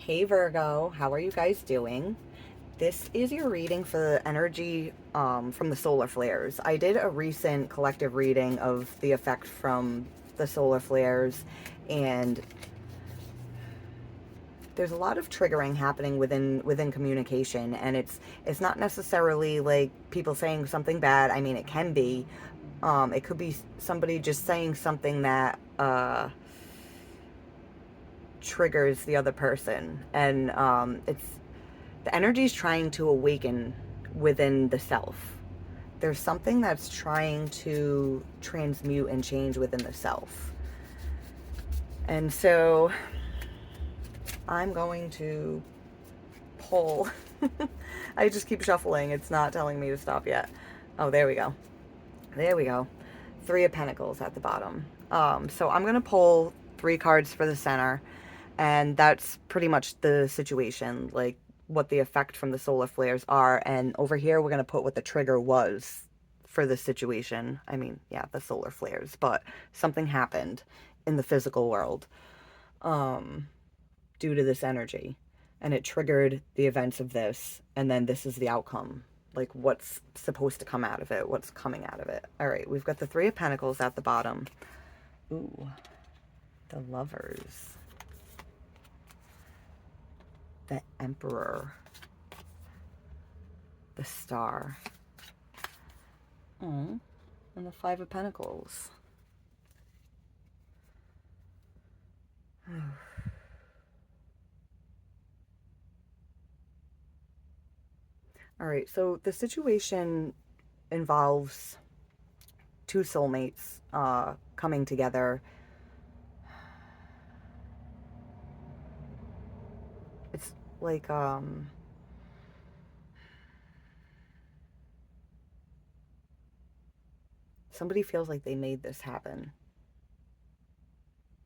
Hey Virgo, how are you guys doing? This is your reading for the energy from the solar flares. I did a recent collective reading of the effect from the solar flares, and there's a lot of triggering happening within communication, and it's not necessarily like people saying something bad. I mean, it can be. It could be somebody just saying something that triggers the other person, and it's the energy is trying to awaken within the self. There's something that's trying to transmute and change within the self. And so I'm going to pull. I just keep shuffling. It's not telling me to stop yet. Oh, there we go. There we go. Three of Pentacles at the bottom. So I'm going to pull three cards for the center, and that's pretty much the situation, like what the effect from the solar flares are. And over here, we're going to put what the trigger was for the situation. I mean, yeah, the solar flares, but something happened in the physical world due to this energy, and it triggered the events of this, and then this is the outcome, like what's supposed to come out of it, what's coming out of it. All right, we've got the Three of Pentacles at the bottom. Ooh, the Lovers, the Emperor, the Star, and the Five of Pentacles. All right, so the situation involves two soulmates coming together. It's like somebody feels like they made this happen.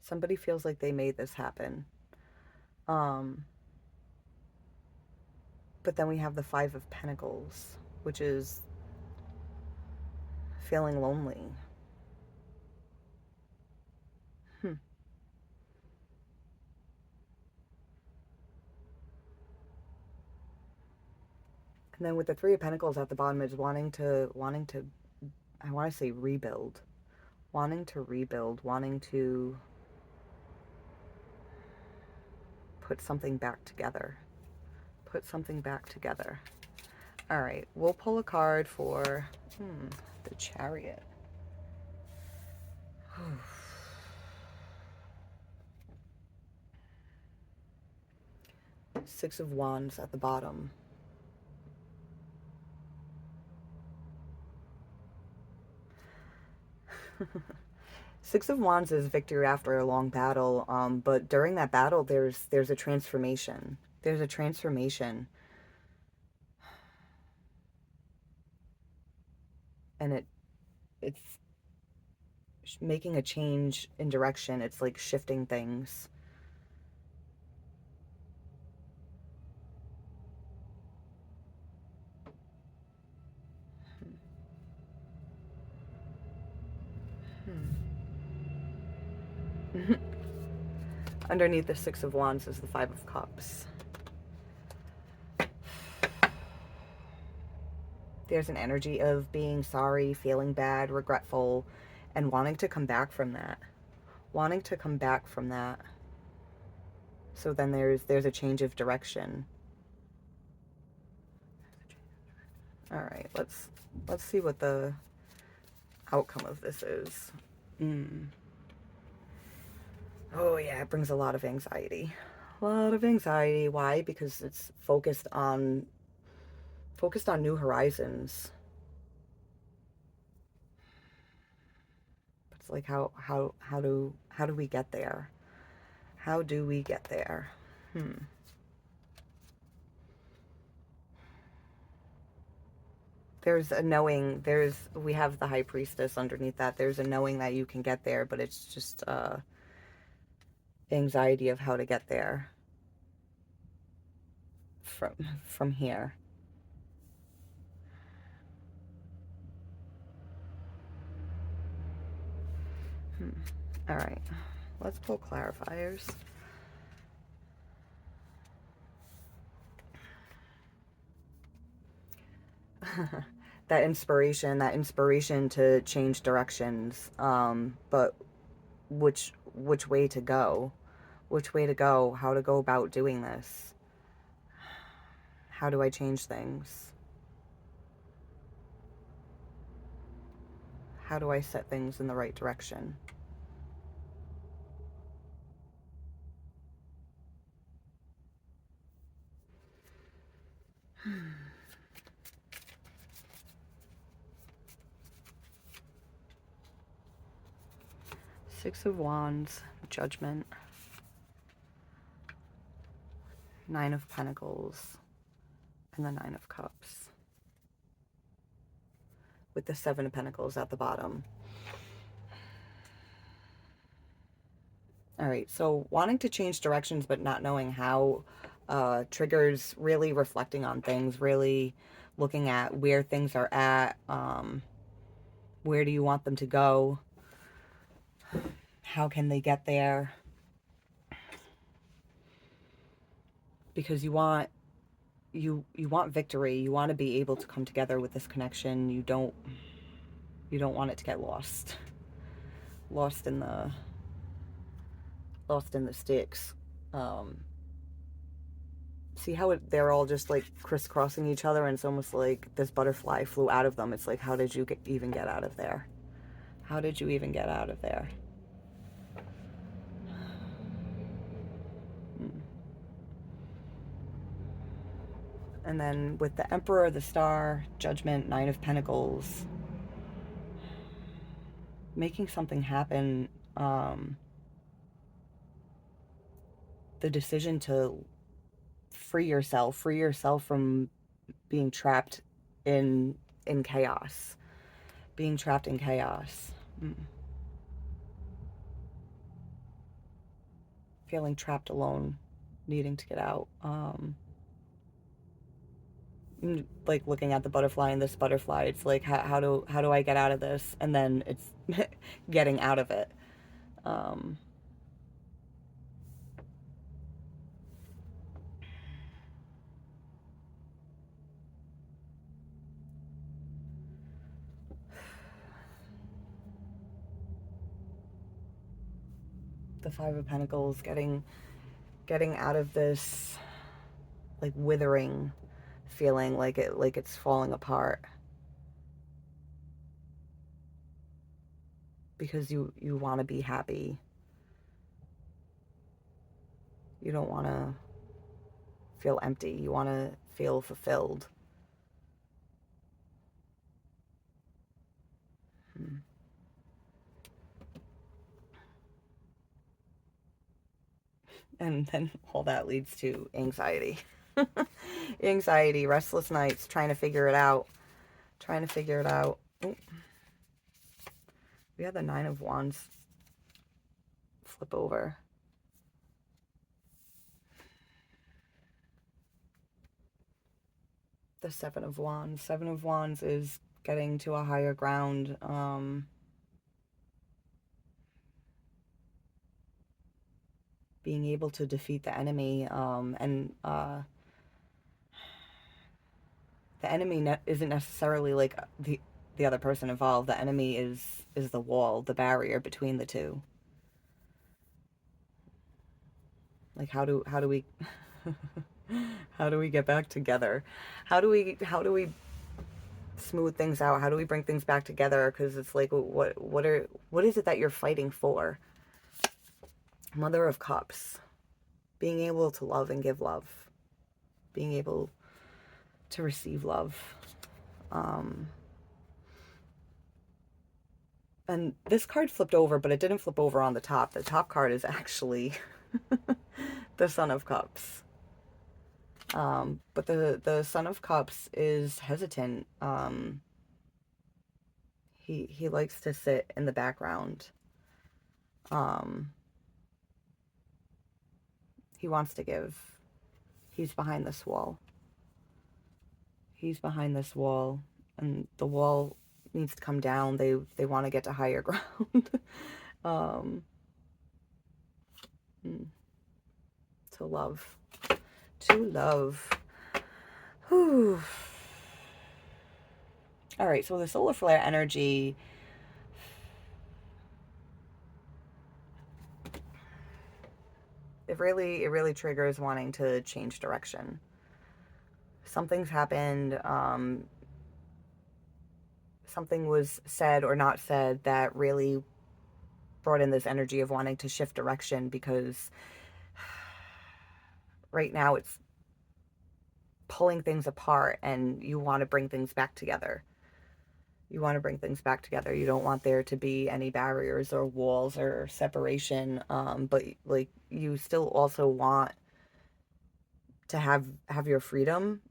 Somebody feels like they made this happen. Um, but then we have the Five of Pentacles, which is feeling lonely. Hmm. And then with the Three of Pentacles at the bottom is wanting to I want to say rebuild. Wanting to put something back together. Put something back together. All right, we'll pull a card for the Chariot. Six of Wands at the bottom. Six of Wands is victory after a long battle, but during that battle, there's a transformation. There's a transformation, and it's making a change in direction. It's like shifting things. Underneath the Six of Wands is the Five of Cups. There's an energy of being sorry, feeling bad, regretful, and wanting to come back from that. Wanting to come back from that. So then there's a change of direction. All right, let's see what the outcome of this is. Oh yeah, it brings a lot of anxiety. A lot of anxiety. Why? Because it's focused on new horizons. It's like how do we get there? How do we get there? There's a knowing, we have the High Priestess underneath that. There's a knowing that you can get there, but it's just anxiety of how to get there from from here. All right, let's pull clarifiers. that inspiration to change directions. But which way to go? Which way to go? How to go about doing this? How do I change things? How do I set things in the right direction? Six of Wands, Judgment, Nine of Pentacles, and the Nine of Cups, with the Seven of Pentacles at the bottom. All right, so wanting to change directions but not knowing how, triggers really reflecting on things, really looking at where things are at, where do you want them to go, how can they get there, because you want victory. You want to be able to come together with this connection. You don't want it to get lost in the sticks. See how they're all just like crisscrossing each other, and it's almost like this butterfly flew out of them. It's like, how did you even get out of there? How did you even get out of there? And then with the Emperor, the Star, Judgment, Nine of Pentacles, making something happen, the decision to free yourself from being trapped in chaos, being trapped in chaos. Feeling trapped alone, needing to get out. Like looking at the butterfly and this butterfly, it's like, how do I get out of this? And then it's getting out of it. The Five of Pentacles, getting out of this like withering feeling, like it's falling apart, because you want to be happy. You don't want to feel empty. You want to feel fulfilled. And then all that leads to anxiety. Anxiety, restless nights, trying to figure it out. Oh, we had the Nine of Wands flip over. The Seven of Wands. Seven of Wands is getting to a higher ground. Being able to defeat the enemy, and the enemy isn't necessarily like the other person involved. The enemy is the wall, the barrier between the two. Like, how do we how do we get back together? How do we smooth things out? How do we bring things back together? Because it's like, what is it that you're fighting for? Mother of Cups, being able to love and give love, being able to receive love. And this card flipped over, but it didn't flip over on the top. The top card is actually the Son of Cups. But the Son of Cups is hesitant. He likes to sit in the background. He wants to give. He's behind this wall. And the wall needs to come down. They want to get to higher ground. To love. Whew. All right, so the solar flare energy, it really triggers wanting to change direction. Something's happened, something was said or not said that really brought in this energy of wanting to shift direction, because right now it's pulling things apart and you want to bring things back together. You want to bring things back together. You don't want there to be any barriers or walls or separation. But like, you still also want to have your freedom,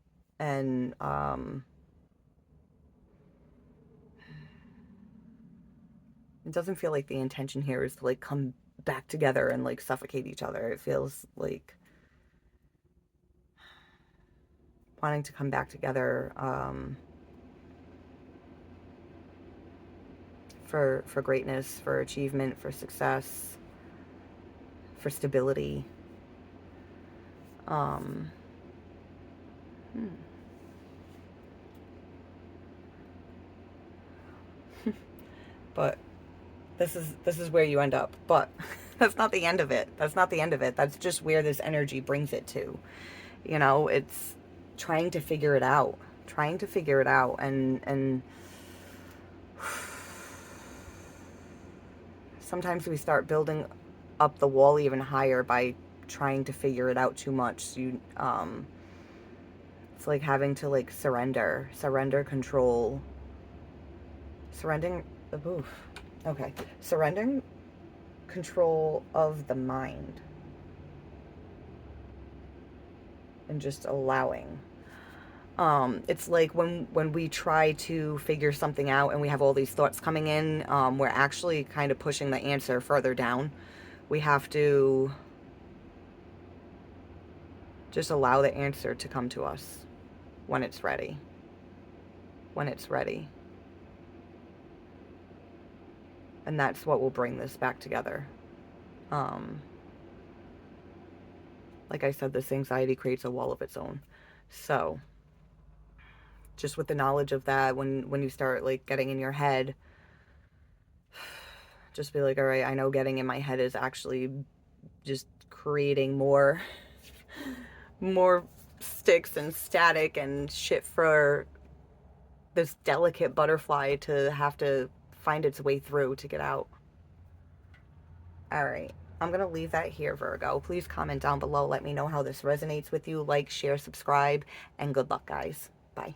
and it doesn't feel like the intention here is to like come back together and like suffocate each other. It feels like wanting to come back together, for greatness, for achievement, for success, for stability. Um, hmm. But this is where you end up. But that's not the end of it. That's not the end of it. That's just where this energy brings it to. You know, it's trying to figure it out. Trying to figure it out, and sometimes we start building up the wall even higher by trying to figure it out too much. It's like having to like surrender control, surrendering the oof. Okay, surrendering control of the mind and just allowing. It's like when we try to figure something out and we have all these thoughts coming in, we're actually kind of pushing the answer further down. We have to just allow the answer to come to us when it's ready. When it's ready. And that's what will bring this back together. Um, like I said, this anxiety creates a wall of its own. So just with the knowledge of that, when you start like getting in your head, just be like, all right, I know getting in my head is actually just creating more sticks and static and shit for this delicate butterfly to have to find its way through to get out. All right, I'm gonna leave that here, Virgo. Please comment down below, let me know how this resonates with you. Like, share, subscribe, and good luck, guys. Bye.